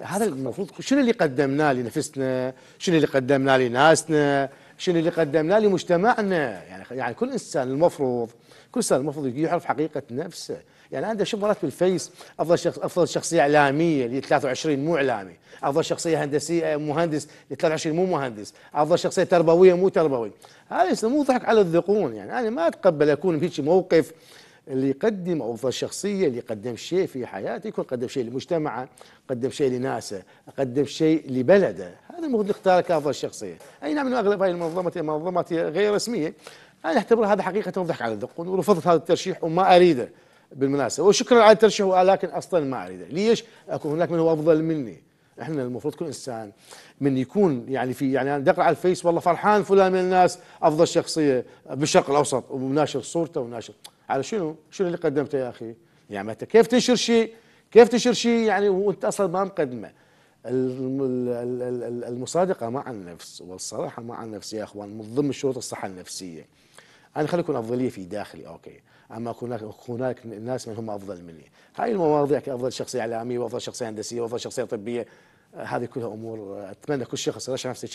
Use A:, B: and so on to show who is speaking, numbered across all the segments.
A: هذا المفروض شنو اللي قدمناه لنفسنا، شنو اللي قدمناه لناسنا، شنو اللي قدمناه لمجتمعنا. يعني كل انسان المفروض يعرف حقيقه نفسه. يعني انا اشوف مرات بالفيس افضل شخصيه اعلاميه ل 23 مو اعلامي، افضل شخصيه هندسيه مهندس ل 23 مو مهندس، افضل شخصيه تربويه مو تربوي. هذا مو ضحك على الذقون. يعني انا ما اتقبل اكون بهيك موقف. اللي يقدم افضل شخصيه، اللي يقدم شيء في حياته، يكون قدم شيء لمجتمعه، قدم شيء لناسه، قدم شيء لبلده. هذا المفروض نختاره كافضل شخصيه. اي نعم، انه اغلب هاي المنظمات غير رسميه. انا اعتبر هذا حقيقه ضحك على الذقون، ورفضت هذا الترشيح وما اريده بالمناسبه. وشكرا على الترشيح، لكن اصلا ما اريده. ليش؟ اكون هناك من هو افضل مني. احنا المفروض كل انسان من يكون يعني انا دقر على الفيس والله فرحان فلان من الناس افضل شخصيه بالشرق الاوسط، وناشر صورته وناشر على شنو اللي قدمته يا اخي؟ يعني انت كيف تنشر شيء، يعني وانت اصلا ما مقدمه. المصادقه مع النفس والصراحه مع النفس يا اخوان من ضمن شروط الصحه النفسيه. انا خلي يكون افضليه في داخلي اوكي، اما هناك ناس من هم افضل مني. هاي المواضيع كافضل شخصيه اعلاميه وافضل شخصيه هندسيه وافضل شخصيه طبيه، هذه كلها امور اتمنى كل شخص يرشح نفسه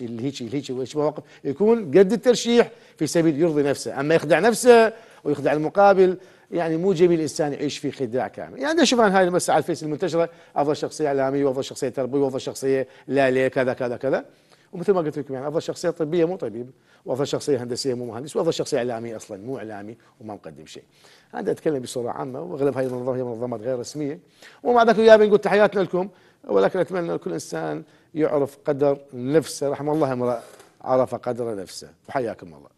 A: هيك مواقف يكون قد الترشيح في سبيل يرضي نفسه. اما يخدع نفسه ويخدع المقابل، يعني مو جميل الانسان يعيش في خداع كامل. يعني اشوف عن هاي المساله على الفيس المنتشره، افضل شخصيه اعلاميه وافضل شخصيه تربويه وافضل شخصيه لا ليه كذا كذا كذا. ومثل ما قلت لكم يعني افضل شخصيه طبيه مو طبيب، وافضل شخصيه هندسيه مو مهندس، وافضل شخصيه اعلاميه اصلا مو اعلامي وما مقدم شيء. هذا اتكلم بصوره عامه، واغلب هاي المنظمات هي منظمات غير رسميه. ومع ذلك يا بنقول تحياتنا لكم، ولكن اتمنى كل انسان يعرف قدر نفسه. رحم الله امرأ عرف قدر نفسه. وحياكم الله.